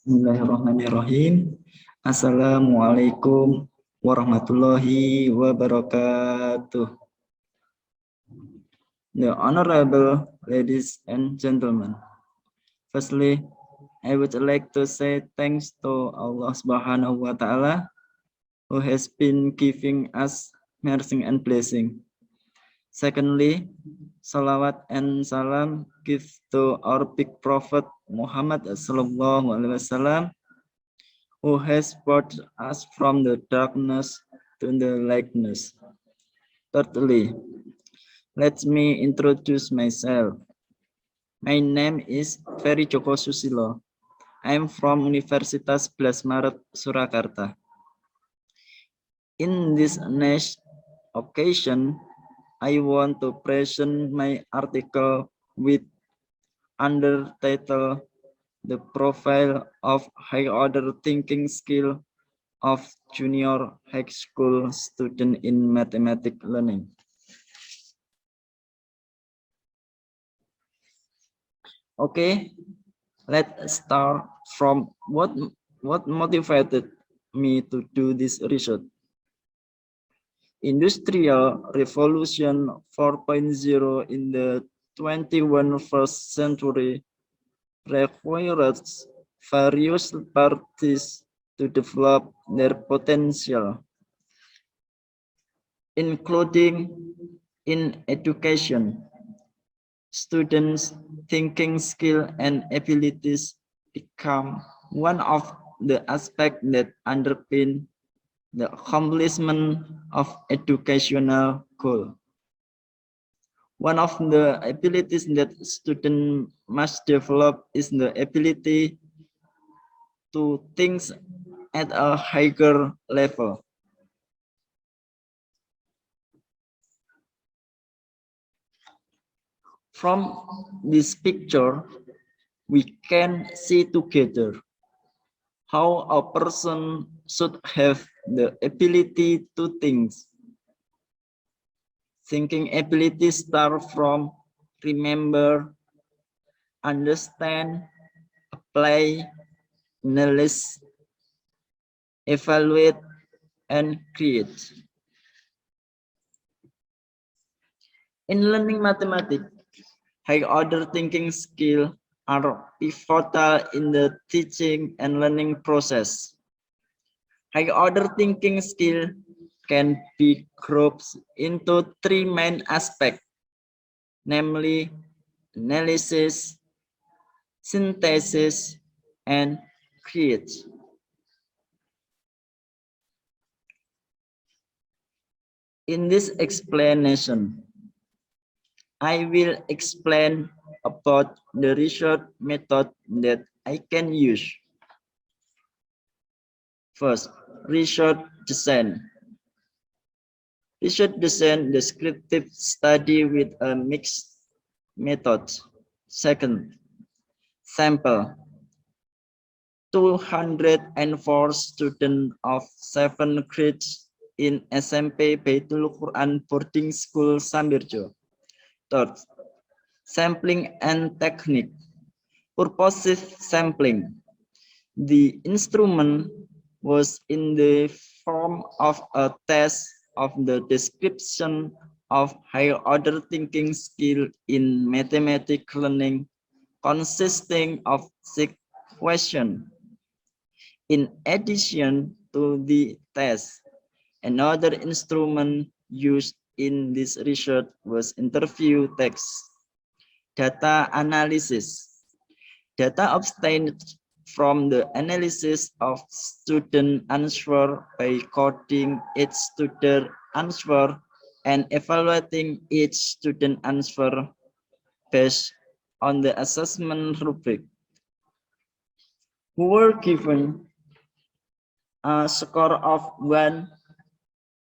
Bismillahirrahmanirrahim. Assalamualaikum warahmatullahi wabarakatuh. The honorable ladies and gentlemen. Firstly, I would like to say thanks to Allah Subhanahu wa Ta'ala who has been giving us mercy and blessing. Secondly, salawat and salam give to our big prophet Muhammad sallallahu alaihi wasallam, who has brought us from the darkness to the lightness. Thirdly, let me introduce myself. My name is Ferry Joko Susilo. I am from Universitas 11 Maret, Surakarta. In this next occasion, I want to present my article with undertitle The Profile of High Order Thinking Skill of Junior High School Student in Mathematics Learning. Okay, let's start from what motivated me to do this research. Industrial Revolution 4.0 in the 21st century requires various parties to develop their potential, including in education. Students' thinking skill and abilities become one of the aspects that underpin the accomplishment of educational goal. One of the abilities that students must develop is the ability to think at a higher level. From this picture, we can see together how a person should have the ability to think. Thinking ability start from remember, understand, apply, analyze, evaluate, and create. In learning mathematics, high order thinking skills are pivotal in the teaching and learning process. High order thinking skill can be grouped into three main aspects, namely analysis, synthesis, and create. In this explanation, I will explain about the research method that I can use. First, research design. Research design descriptive study with a mixed method. Second, sample. 204 students of 7 grades in SMP Baitul Quran Boarding School Sambirjo. Third, sampling and technique. Purposive sampling. The instrument was in the form of a test of the description of higher order thinking skill in mathematics learning, consisting of 6 questions. In addition to the test, another instrument used in this research was interview text. Data analysis. Data obtained from the analysis of student answer by coding each student answer and evaluating each student answer based on the assessment rubric, who were given a score of 1,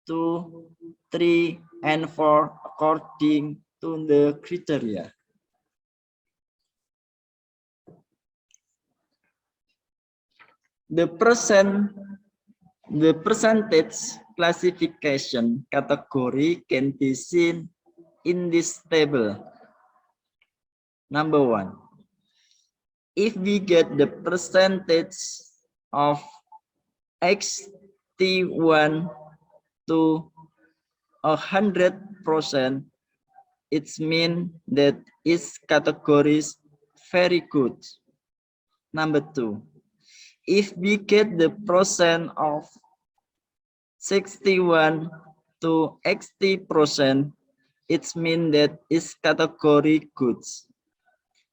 2, 3, and 4 according to the criteria. The percentage classification category can be seen in this table. Number 1, If we get the percentage of xt1 to 100%, it means that its category is very good. Number 2, if we get the percent of 61 to 80%, it means that its category goods.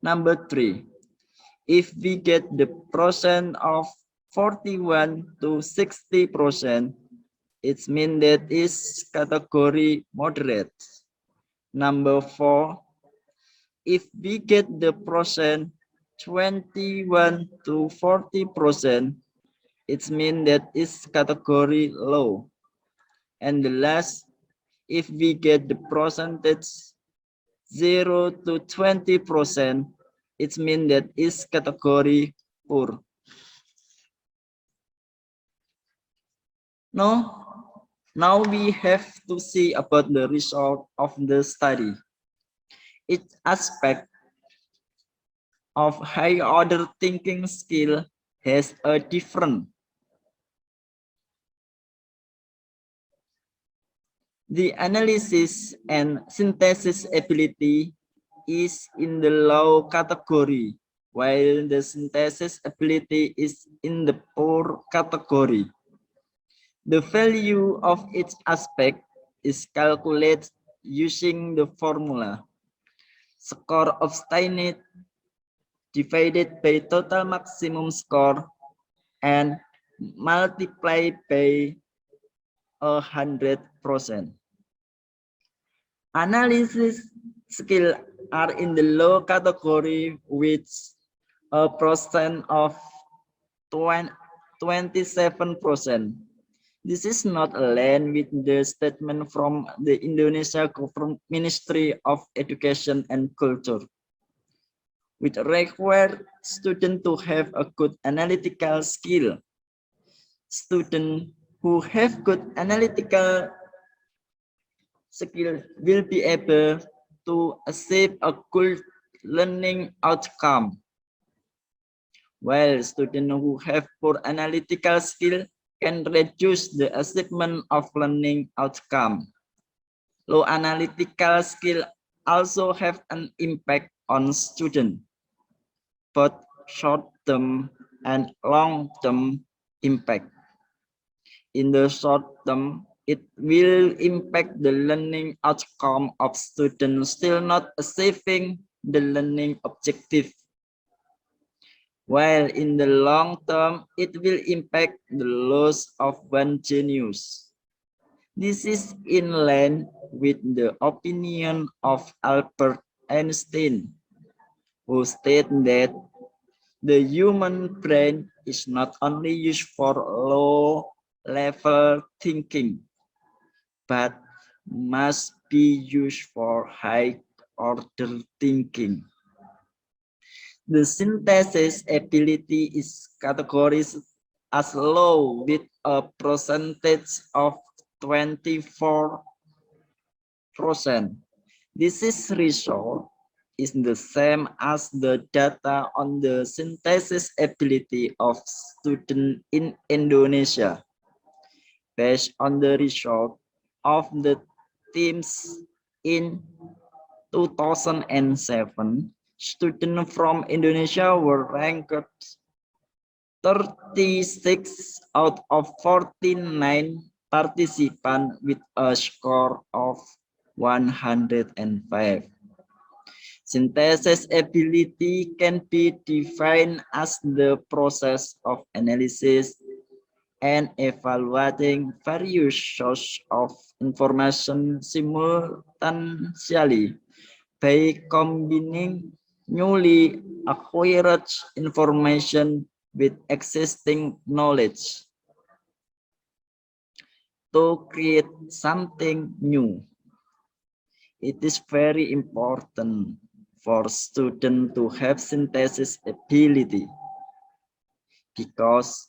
Number 3, if we get the percent of 41 to 60%, it means that its category moderate. Number 4, if we get the percent 21 to 40%, it means that its category low. And the last, if we get the percentage 0 to 20%, it means that its category poor. Now we have to see about the result of the study. Each aspect of high order thinking skill has a different. The analysis and synthesis ability is in the low category, while the synthesis ability is in the poor category. The value of each aspect is calculated using the formula score of Steinitz divided by total maximum score and multiplied by 100%. Analysis skills are in the low category with a percent of 27%. This is not aligned with the statement from the Indonesia Government Ministry of Education and Culture, which require students to have a good analytical skill. Students who have good analytical skill will be able to achieve a good learning outcome, while students who have poor analytical skill can reduce the achievement of learning outcome. Low analytical skill also have an impact on students, both short-term and long-term impact. In the short term, it will impact the learning outcome of students still not achieving the learning objective. While in the long term, it will impact the loss of one genius. This is in line with the opinion of Albert Einstein, who stated that the human brain is not only used for low-level thinking, but must be used for high-order thinking. The synthesis ability is categorized as low with a percentage of 24%. This result is the same as the data on the synthesis ability of students in Indonesia. Based on the result of the teams in 2007, students from Indonesia were ranked 36 out of 49 participants with a score of 105. Synthesis ability can be defined as the process of analysis and evaluating various sources of information simultaneously by combining newly acquired information with existing knowledge to create something new. It is very important for students to have synthesis ability because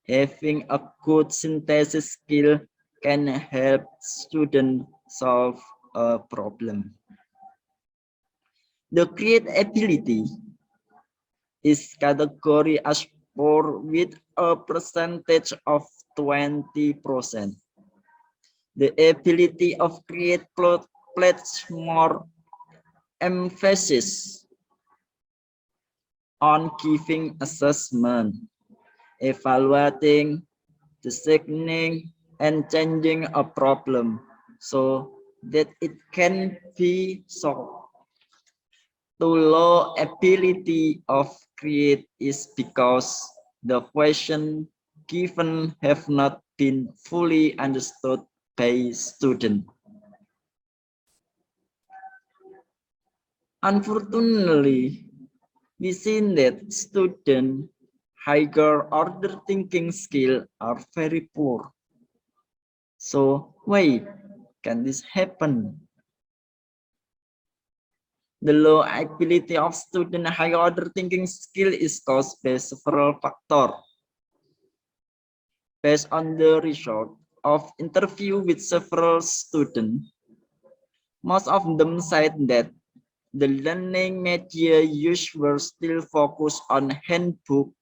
having a good synthesis skill can help students solve a problem. The create ability is category as poor with a percentage of 20%. The ability of create places more emphasis on giving assessment, evaluating, designing, and changing a problem so that it can be solved. The low ability of create is because the question given have not been fully understood by student. Unfortunately, we see that student higher order thinking skill are very poor. So why can this happen? The low ability of student high order thinking skill is caused by several factors. Based on the result of interview with several students, most of them said that the learning media used were still focused on handbook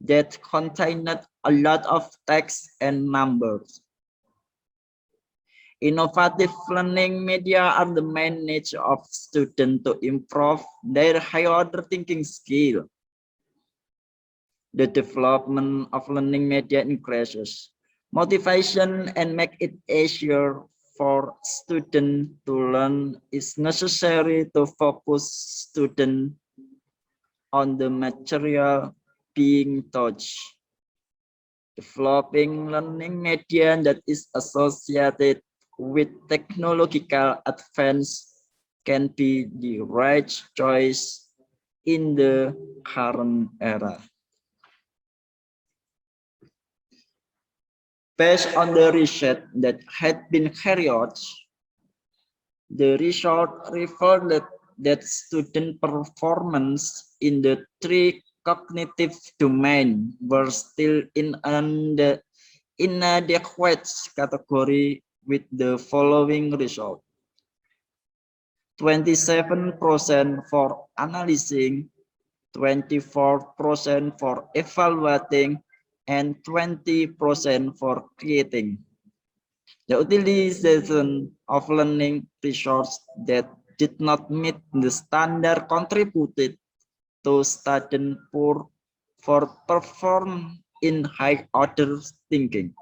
that contained a lot of text and numbers. Innovative learning media are the main niche of students to improve their high order thinking skill. The development of learning media increases motivation and make it easier for students to learn. Is necessary to focus students on the material being taught. Developing learning media that is associated with technological advance can be the right choice in the current era. Based on the research that had been carried out, the result revealed that student performance in the three cognitive domains were still in an inadequate category with the following result. 27% for analyzing, 24% for evaluating, and 20% for creating. The utilization of learning resources that did not meet the standard contributed to student poor for perform in high order thinking.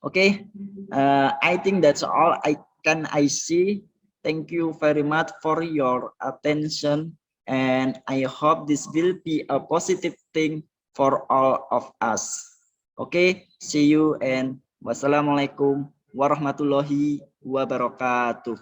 Okay, I think that's all I see. Thank you very much for your attention, and I hope this will be a positive thing for all of us. Okay, see you and wassalamualaikum warahmatullahi wabarakatuh.